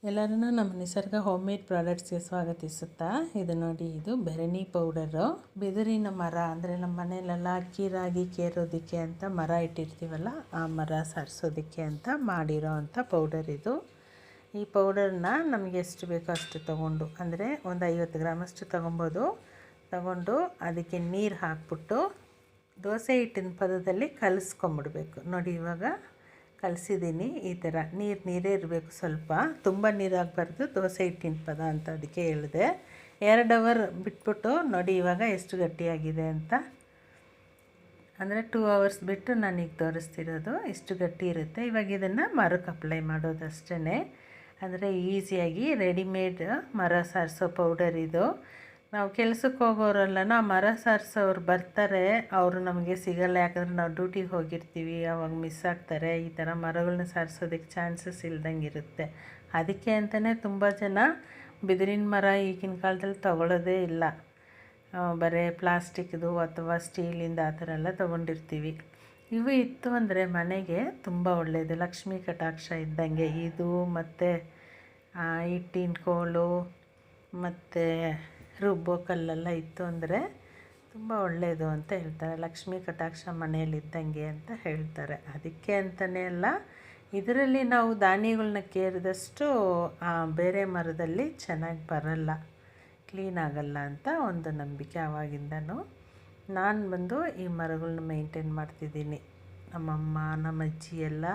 ಎಲ್ಲರನ್ನೂ ನಮ್ಮ ನಿಸರ್ಗ ಹೋಮ್ ಮೇಡ್ ಪ್ರಾಡಕ್ಟ್ಸ್ಗೆ ಸ್ವಾಗತಿಸುತ್ತಾ. ಇದು ನೋಡಿ, ಇದು ಬೆರಣಿ ಪೌಡರು. ಬಿದಿರಿನ ಮರ ಅಂದರೆ ನಮ್ಮ ಮನೆಯಲ್ಲೆಲ್ಲ ಅಕ್ಕಿ ರಾಗಿ ಕೇರೋದಕ್ಕೆ ಅಂತ ಮರ ಇಟ್ಟಿರ್ತೀವಲ್ಲ, ಆ ಮರ ಸಾರಿಸೋದಕ್ಕೆ ಅಂತ ಮಾಡಿರೋ ಅಂಥ ಪೌಡರ್ ಇದು. ಈ ಪೌಡರ್ನ ನಮಗೆ ಎಷ್ಟು ಬೇಕೋ ಅಷ್ಟು ತೊಗೊಂಡು, ಅಂದರೆ ಒಂದು 50 ಗ್ರಾಮಷ್ಟು ತಗೊಂಡು ಅದಕ್ಕೆ ನೀರು ಹಾಕ್ಬಿಟ್ಟು ದೋಸೆ ಹಿಟ್ಟಿನ ಪದದಲ್ಲಿ ಕಲಿಸ್ಕೊಂಬಿಡ್ಬೇಕು. ನೋಡಿ, ಇವಾಗ ಕಲಸಿದ್ದೀನಿ. ಈ ಥರ ನೀರೇ ಇರಬೇಕು, ಸ್ವಲ್ಪ ತುಂಬ ನೀರು ಹಾಕ್ಬಾರ್ದು, ದೋಸೆ ಹಿಟ್ಟಿನ ಪದ ಅಂತ ಅದಕ್ಕೆ ಹೇಳಿದೆ. 2 ಅವರ್ ಬಿಟ್ಬಿಟ್ಟು ನೋಡಿ ಇವಾಗ ಎಷ್ಟು ಗಟ್ಟಿಯಾಗಿದೆ ಅಂತ. ಅಂದರೆ 2 ಅವರ್ಸ್ ಬಿಟ್ಟು ನಾನೀಗ ತೋರಿಸ್ತಿರೋದು. ಇಷ್ಟು ಗಟ್ಟಿ ಇರುತ್ತೆ. ಇವಾಗ ಇದನ್ನು ಮರಕ್ಕೆ ಅಪ್ಲೈ ಮಾಡೋದು ಅಷ್ಟೇ. ಅಂದರೆ ಈಸಿಯಾಗಿ ರೆಡಿಮೇಡ್ ಮರ ಸಾರಿಸೋ ಪೌಡರ್ ಇದು. ನಾವು ಕೆಲ್ಸಕ್ಕೆ ಹೋಗೋರೆಲ್ಲ ಮರ ಸಾರಿಸೋರು ಬರ್ತಾರೆ, ಅವರು ನಮಗೆ ಸಿಗಲ್ಲ. ಯಾಕಂದರೆ ನಾವು ಡ್ಯೂಟಿಗೆ ಹೋಗಿರ್ತೀವಿ, ಅವಾಗ ಮಿಸ್ ಆಗ್ತಾರೆ. ಈ ಥರ ಮರಗಳನ್ನ ಸಾರಿಸೋದಕ್ಕೆ ಚಾನ್ಸಸ್ ಇಲ್ದಂಗೆ ಇರುತ್ತೆ. ಅದಕ್ಕೆ ಅಂತಲೇ ತುಂಬ ಜನ ಬಿದಿರಿನ ಮರ ಈಗಿನ ಕಾಲದಲ್ಲಿ ತಗೊಳ್ಳೋದೇ ಇಲ್ಲ. ಬರೀ ಪ್ಲಾಸ್ಟಿಕ್ದು ಅಥವಾ ಸ್ಟೀಲಿಂದ ಆ ಥರ ಎಲ್ಲ ತೊಗೊಂಡಿರ್ತೀವಿ. ಇವು ಇತ್ತು ಅಂದರೆ ಮನೆಗೆ ತುಂಬ ಒಳ್ಳೆಯದು, ಲಕ್ಷ್ಮೀ ಕಟಾಕ್ಷ ಇದ್ದಂಗೆ. ಇದು ಮತ್ತು ಹಿಟ್ಟಿನ ಕೋಲು ಮತ್ತು ರುಬ್ಬೋ ಕಲ್ಲೆಲ್ಲ ಇತ್ತು ಅಂದರೆ ತುಂಬ ಒಳ್ಳೆಯದು ಅಂತ ಹೇಳ್ತಾರೆ. ಲಕ್ಷ್ಮೀ ಕಟಾಕ್ಷ ಮನೆಯಲ್ಲಿದ್ದಂಗೆ ಅಂತ ಹೇಳ್ತಾರೆ. ಅದಕ್ಕೆ ಅಂತಲೇ ಅಲ್ಲ, ಇದರಲ್ಲಿ ನಾವು ಧಾನ್ಯಗಳನ್ನ ಕೇರಿದಷ್ಟು ಬೇರೆ ಮರದಲ್ಲಿ ಚೆನ್ನಾಗಿ ಬರಲ್ಲ, ಕ್ಲೀನ್ ಆಗಲ್ಲ ಅಂತ ಒಂದು ನಂಬಿಕೆ ಆವಾಗಿಂದನೂ. ನಾನು ಈ ಮರಗಳನ್ನ ಮೇಂಟೈನ್ ಮಾಡ್ತಿದ್ದೀನಿ. ನಮ್ಮಮ್ಮ ನಮ್ಮ ಅಜ್ಜಿ ಎಲ್ಲ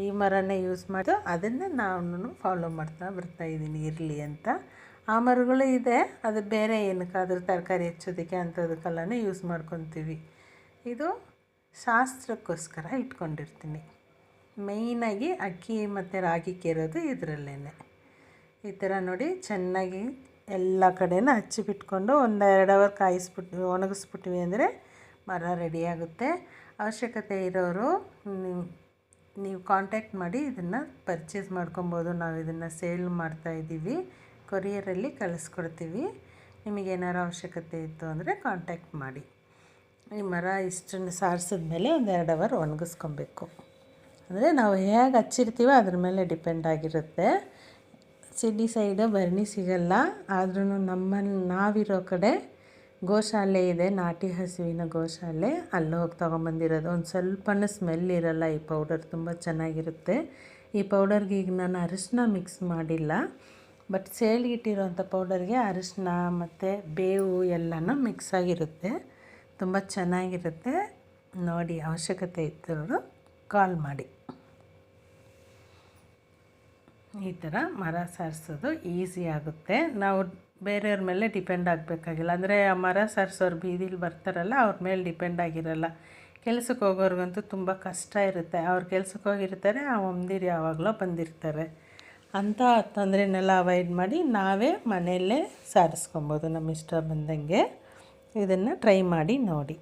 ಈ ಮರನೇ ಯೂಸ್ ಮಾಡಿ ಅದನ್ನು ನಾನು ಫಾಲೋ ಮಾಡ್ತಾ ಬರ್ತಾಯಿದ್ದೀನಿ ಇರಲಿ ಅಂತ. ಆ ಮರಗಳು ಇದೆ, ಅದು ಬೇರೆ ಏನಕ್ಕಾದರೂ ತರಕಾರಿ ಹೆಚ್ಚೋದಕ್ಕೆ ಅಂಥದಕ್ಕೆಲ್ಲನೇ ಯೂಸ್ ಮಾಡ್ಕೊತೀವಿ. ಇದು ಶಾಸ್ತ್ರಕ್ಕೋಸ್ಕರ ಇಟ್ಕೊಂಡಿರ್ತೀನಿ. ಮೇಯ್ನಾಗಿ ಅಕ್ಕಿ ಮತ್ತು ರಾಗಿ ಕೇರೋದು ಇದರಲ್ಲೇ. ಈ ಥರ ನೋಡಿ ಚೆನ್ನಾಗಿ ಎಲ್ಲ ಕಡೆನೂ ಹಚ್ಚಿಬಿಟ್ಕೊಂಡು 1-2 ಅವರ್ ಒಣಗಿಸ್ಬಿಟ್ವಿ ಅಂದರೆ ಮರ ರೆಡಿಯಾಗುತ್ತೆ. ಅವಶ್ಯಕತೆ ಇರೋರು ನೀವು ಕಾಂಟ್ಯಾಕ್ಟ್ ಮಾಡಿ ಇದನ್ನು ಪರ್ಚೇಸ್ ಮಾಡ್ಕೊಬೋದು. ನಾವು ಇದನ್ನು ಸೇಲ್ ಮಾಡ್ತಾಯಿದ್ದೀವಿ, ಕೊರಿಯರಲ್ಲಿ ಕಳಿಸ್ಕೊಡ್ತೀವಿ. ನಿಮಗೇನಾರು ಅವಶ್ಯಕತೆ ಇತ್ತು ಅಂದರೆ ಕಾಂಟ್ಯಾಕ್ಟ್ ಮಾಡಿ. ಈ ಮರ ಇಷ್ಟನ್ನು ಸಾರಿಸಿದ್ಮೇಲೆ 1-2 ಅವರ್ ಒಣಗಿಸ್ಕೊಬೇಕು. ಅಂದರೆ ನಾವು ಹೇಗೆ ಹಚ್ಚಿರ್ತೀವೋ ಅದ್ರ ಮೇಲೆ ಡಿಪೆಂಡ್ ಆಗಿರುತ್ತೆ. ಸಿಟಿ ಸೈಡು ಭರಣಿ ಸಿಗಲ್ಲ, ಆದ್ರೂ ನಾವಿರೋ ಕಡೆ ಗೋಶಾಲೆ ಇದೆ, ನಾಟಿ ಹಸುವಿನ ಗೋಶಾಲೆ. ಅಲ್ಲಿ ಹೋಗಿ ತೊಗೊಂಬಂದಿರೋದು. ಒಂದು ಸ್ವಲ್ಪನೂ ಸ್ಮೆಲ್ ಇರೋಲ್ಲ. ಈ ಪೌಡರ್ ತುಂಬ ಚೆನ್ನಾಗಿರುತ್ತೆ. ಈ ಪೌಡರ್ಗೆ ಈಗ ನಾನು ಅರಿಶಿನ ಮಿಕ್ಸ್ ಮಾಡಿಲ್ಲ, ಬಟ್ ಸೇಲ್ಗಿಟ್ಟಿರೋಂಥ ಪೌಡರ್ಗೆ ಅರಿಶಿನ ಮತ್ತು ಬೇವು ಎಲ್ಲನೂ ಮಿಕ್ಸ್ ಆಗಿರುತ್ತೆ. ತುಂಬ ಚೆನ್ನಾಗಿರುತ್ತೆ. ನೋಡಿ, ಅವಶ್ಯಕತೆ ಇದ್ದವರು ಕಾಲ್ ಮಾಡಿ. ಈ ಥರ ಮರ ಸಾರಿಸೋದು ಈಸಿ ಆಗುತ್ತೆ. ನಾವು ಬೇರೆಯವ್ರ ಮೇಲೆ ಡಿಪೆಂಡ್ ಆಗಬೇಕಾಗಿಲ್ಲ. ಅಂದರೆ ಆ ಮರ ಸಾರಿಸೋರು ಬೀದಿಲಿ ಬರ್ತಾರಲ್ಲ, ಅವ್ರ ಮೇಲೆ ಡಿಪೆಂಡ್ ಆಗಿರಲ್ಲ. ಕೆಲ್ಸಕ್ಕೆ ಹೋಗೋರ್ಗಂತೂ ತುಂಬ ಕಷ್ಟ ಇರುತ್ತೆ. ಅವ್ರು ಕೆಲ್ಸಕ್ಕೆ ಹೋಗಿರ್ತಾರೆ, ಆ ಮಂದಿರು ಯಾವಾಗಲೋ ಬಂದಿರ್ತಾರೆ. ಅಂಥ ತೊಂದರೆನೆಲ್ಲ ಅವಾಯ್ಡ್ ಮಾಡಿ ನಾವೇ ಮನೆಯಲ್ಲೇ ಸಾರಿಸ್ಕೊಬೋದು ನಮ್ಮ ಇಷ್ಟ ಬಂದಂಗೆ. ಇದನ್ನು ಟ್ರೈ ಮಾಡಿ ನೋಡಿ.